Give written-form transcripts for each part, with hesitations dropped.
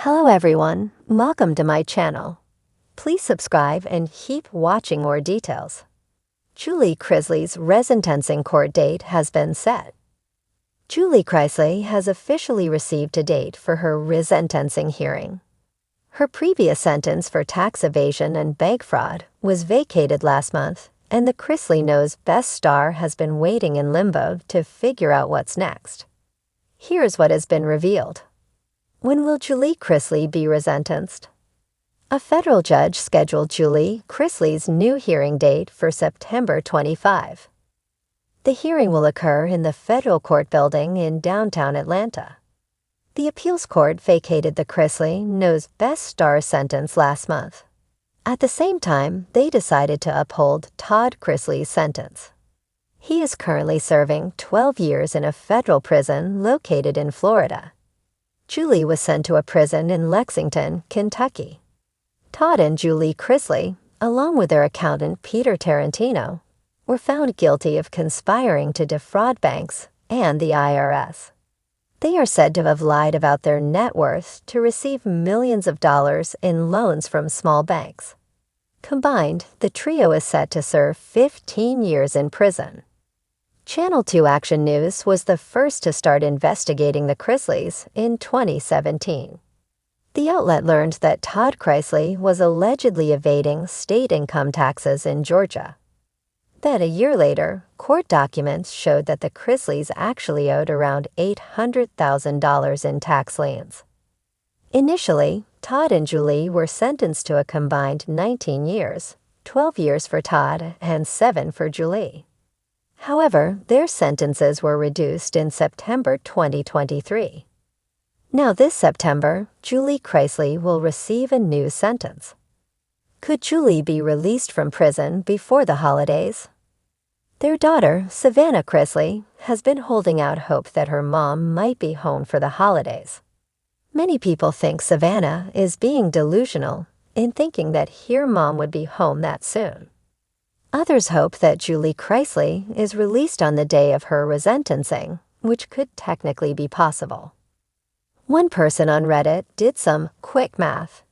Hello everyone, welcome to my channel. Please subscribe and keep watching more details. Julie Chrisley's resentencing court date has been set. Julie Chrisley has officially received a date for her resentencing hearing. Her previous sentence for tax evasion and bank fraud was vacated last month, and the Chrisley Knows Best star has been waiting in limbo to figure out what's next. Here's what has been revealed. When will Julie Chrisley be resentenced? A federal judge scheduled Julie Chrisley's new hearing date for September 25. The hearing will occur in the federal court building in downtown Atlanta. The appeals court vacated the Chrisley Knows Best star sentence last month. At the same time, they decided to uphold Todd Chrisley's sentence. He is currently serving 12 years in a federal prison located in Florida. Julie was sent to a prison in Lexington, Kentucky. Todd and Julie Chrisley, along with their accountant Peter Tarantino, were found guilty of conspiring to defraud banks and the IRS. They are said to have lied about their net worth to receive millions of dollars in loans from small banks. Combined, the trio is set to serve 15 years in prison. Channel 2 Action News was the first to start investigating the Chrisleys in 2017. The outlet learned that Todd Chrisley was allegedly evading state income taxes in Georgia. Then, a year later, court documents showed that the Chrisleys actually owed around $800,000 in tax liens. Initially, Todd and Julie were sentenced to a combined 19 years, 12 years for Todd and 7 for Julie. However, their sentences were reduced in September 2023. Now this September, Julie Chrisley will receive a new sentence. Could Julie be released from prison before the holidays? Their daughter, Savannah Chrisley, has been holding out hope that her mom might be home for the holidays. Many people think Savannah is being delusional in thinking that her mom would be home that soon. Others hope that Julie Chrisley is released on the day of her resentencing, which could technically be possible. One person on Reddit did some quick math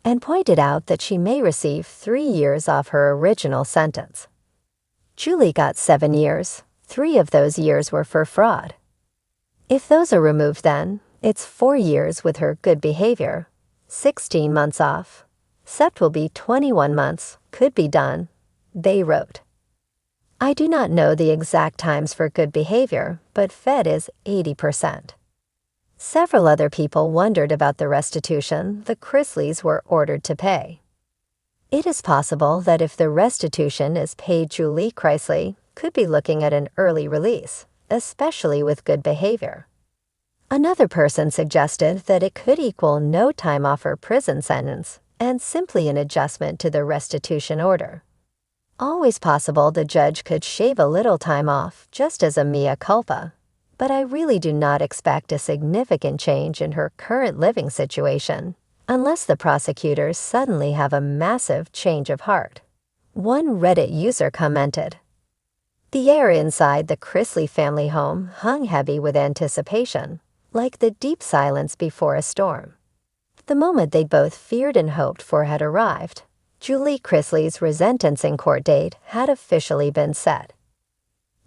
and pointed out that she may receive 3 years off her original sentence. Julie got 7 years. 3 of those years were for fraud. If those are removed then, it's 4 years with her good behavior, 16 months off. Sept will be 21 months, could be done. They wrote. I do not know the exact times for good behavior, but Fed is 80%. Several other people wondered about the restitution the Chrisleys were ordered to pay. It is possible that if the restitution is paid, Julie Chrisley could be looking at an early release, especially with good behavior. Another person suggested that it could equal no time off her prison sentence and simply an adjustment to the restitution order. Always possible the judge could shave a little time off just as a mea culpa, but I really do not expect a significant change in her current living situation unless the prosecutors suddenly have a massive change of heart. One Reddit user commented, "The air inside the Chrisley family home hung heavy with anticipation, like the deep silence before a storm. The moment they both feared and hoped for had arrived. Julie Chrisley's resentencing court date had officially been set."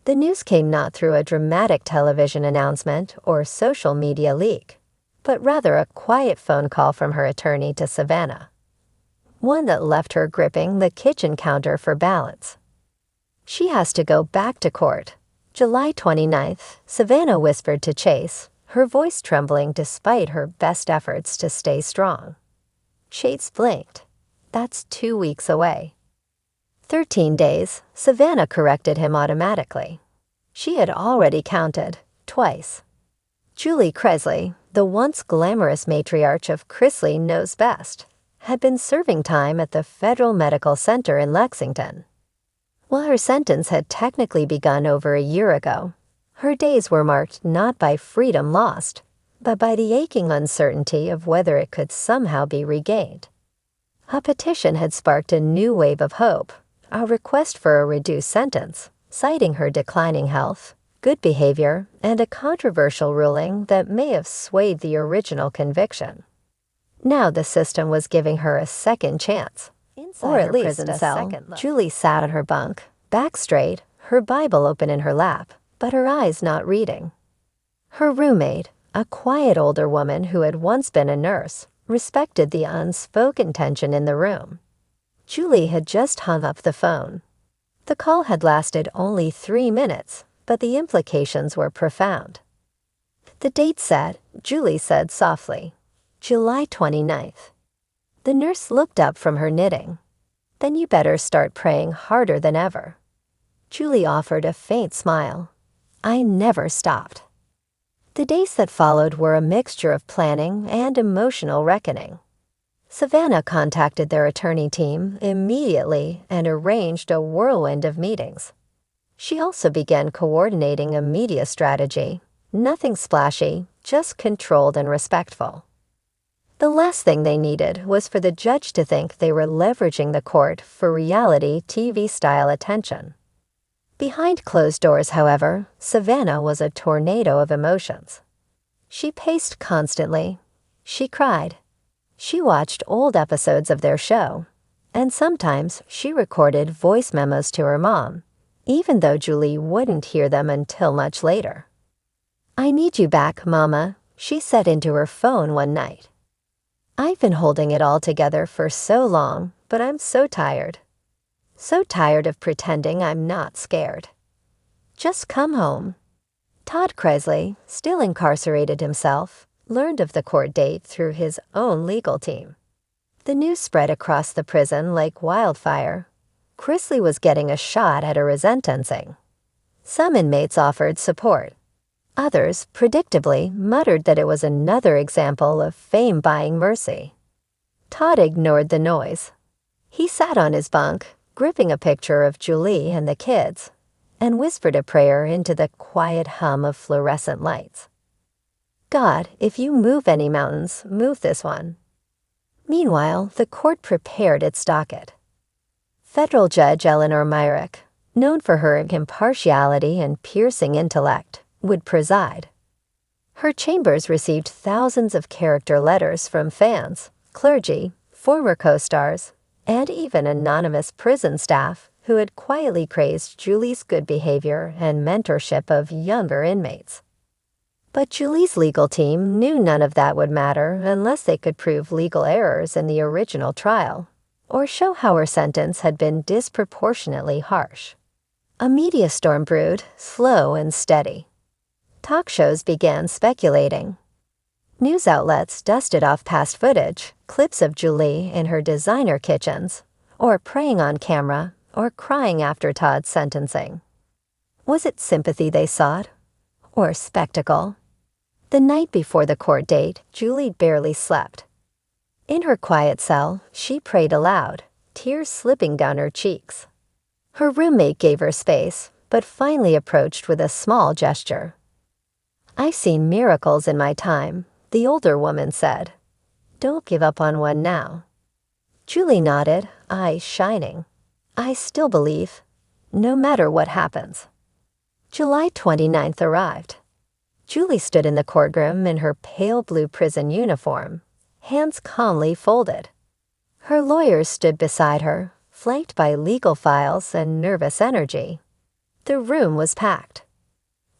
The news came not through a dramatic television announcement or social media leak, but rather a quiet phone call from her attorney to Savannah. One that left her gripping the kitchen counter for balance. She has to go back to court. July 29th, Savannah whispered to Chase, her voice trembling despite her best efforts to stay strong. Chase blinked. That's 2 weeks away. 13 days, Savannah corrected him automatically. She had already counted, twice. Julie Chrisley, the once glamorous matriarch of Chrisley Knows Best, had been serving time at the Federal Medical Center in Lexington. While her sentence had technically begun over a year ago, her days were marked not by freedom lost, but by the aching uncertainty of whether it could somehow be regained. A petition had sparked a new wave of hope, a request for a reduced sentence, citing her declining health, good behavior, and a controversial ruling that may have swayed the original conviction. Now the system was giving her a second chance. Or at least a cell. Julie sat on her bunk, back straight, her Bible open in her lap, but her eyes not reading. Her roommate, a quiet older woman who had once been a nurse, respected the unspoken tension in the room. Julie had just hung up the phone. The call had lasted only 3 minutes, but the implications were profound. The date set, Julie said softly, July 29th. The nurse looked up from her knitting. Then you better start praying harder than ever. Julie offered a faint smile. I never stopped. The days that followed were a mixture of planning and emotional reckoning. Savannah contacted their attorney team immediately and arranged a whirlwind of meetings. She also began coordinating a media strategy, nothing splashy, just controlled and respectful. The last thing they needed was for the judge to think they were leveraging the court for reality TV-style attention. Behind closed doors, however, Savannah was a tornado of emotions. She paced constantly. She cried. She watched old episodes of their show, and sometimes she recorded voice memos to her mom, even though Julie wouldn't hear them until much later. I need you back, Mama, she said into her phone one night. I've been holding it all together for so long, but I'm so tired. So tired of pretending I'm not scared. Just come home. Todd Chrisley, still incarcerated himself, learned of the court date through his own legal team. The news spread across the prison like wildfire. Chrisley was getting a shot at a resentencing. Some inmates offered support. Others, predictably, muttered that it was another example of fame buying mercy. Todd ignored the noise. He sat on his bunk, gripping a picture of Julie and the kids, and whispered a prayer into the quiet hum of fluorescent lights. God, if you move any mountains, move this one. Meanwhile, the court prepared its docket. Federal Judge Eleanor Myrick, known for her impartiality and piercing intellect, would preside. Her chambers received thousands of character letters from fans, clergy, former co-stars, and even anonymous prison staff who had quietly praised Julie's good behavior and mentorship of younger inmates. But Julie's legal team knew none of that would matter unless they could prove legal errors in the original trial, or show how her sentence had been disproportionately harsh. A media storm brewed, slow and steady. Talk shows began speculating. News outlets dusted off past footage, clips of Julie in her designer kitchens, or praying on camera, or crying after Todd's sentencing. Was it sympathy they sought? Or spectacle? The night before the court date, Julie barely slept. In her quiet cell, she prayed aloud, tears slipping down her cheeks. Her roommate gave her space, but finally approached with a small gesture. I've seen miracles in my time, the older woman said. Don't give up on one now. Julie nodded, eyes shining. I still believe, no matter what happens. July 29th arrived. Julie stood in the courtroom in her pale blue prison uniform, hands calmly folded. Her lawyers stood beside her, flanked by legal files and nervous energy. The room was packed.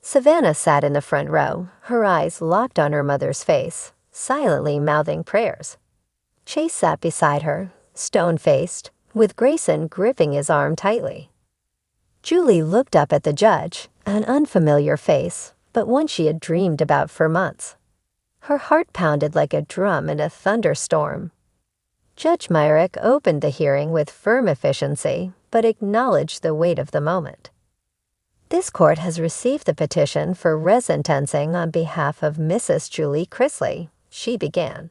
Savannah sat in the front row, her eyes locked on her mother's face, silently mouthing prayers. Chase sat beside her, stone-faced, with Grayson gripping his arm tightly. Julie looked up at the judge, an unfamiliar face, but one she had dreamed about for months. Her heart pounded like a drum in a thunderstorm. Judge Myrick opened the hearing with firm efficiency, but acknowledged the weight of the moment. This court has received the petition for resentencing on behalf of Mrs. Julie Chrisley, she began.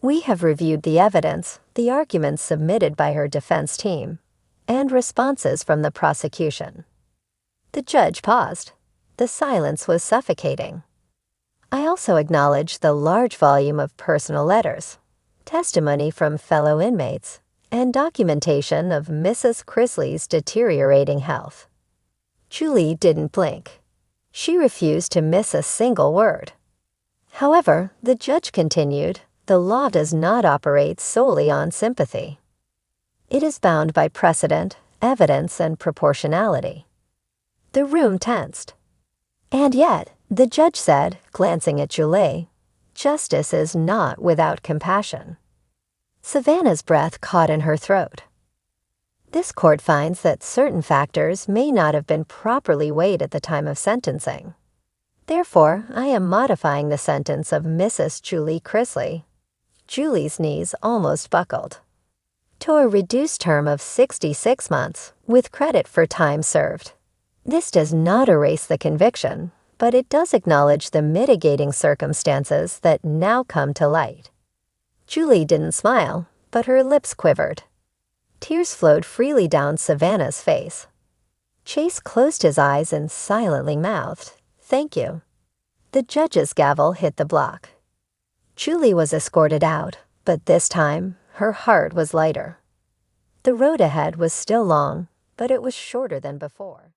We have reviewed the evidence, the arguments submitted by her defense team, and responses from the prosecution. The judge paused. The silence was suffocating. I also acknowledge the large volume of personal letters, testimony from fellow inmates, and documentation of Mrs. Chrisley's deteriorating health. Julie didn't blink. She refused to miss a single word. However, the judge continued, The law does not operate solely on sympathy. It is bound by precedent, evidence, and proportionality. The room tensed. And yet, the judge said, glancing at Julie, justice is not without compassion. Savannah's breath caught in her throat. This court finds that certain factors may not have been properly weighed at the time of sentencing. Therefore, I am modifying the sentence of Mrs. Julie Chrisley. Julie's knees almost buckled. To a reduced term of 66 months, with credit for time served. This does not erase the conviction, but it does acknowledge the mitigating circumstances that now come to light. Julie didn't smile, but her lips quivered. Tears flowed freely down Savannah's face. Chase closed his eyes and silently mouthed, "Thank you." The judge's gavel hit the block. Julie was escorted out, but this time, her heart was lighter. The road ahead was still long, but it was shorter than before.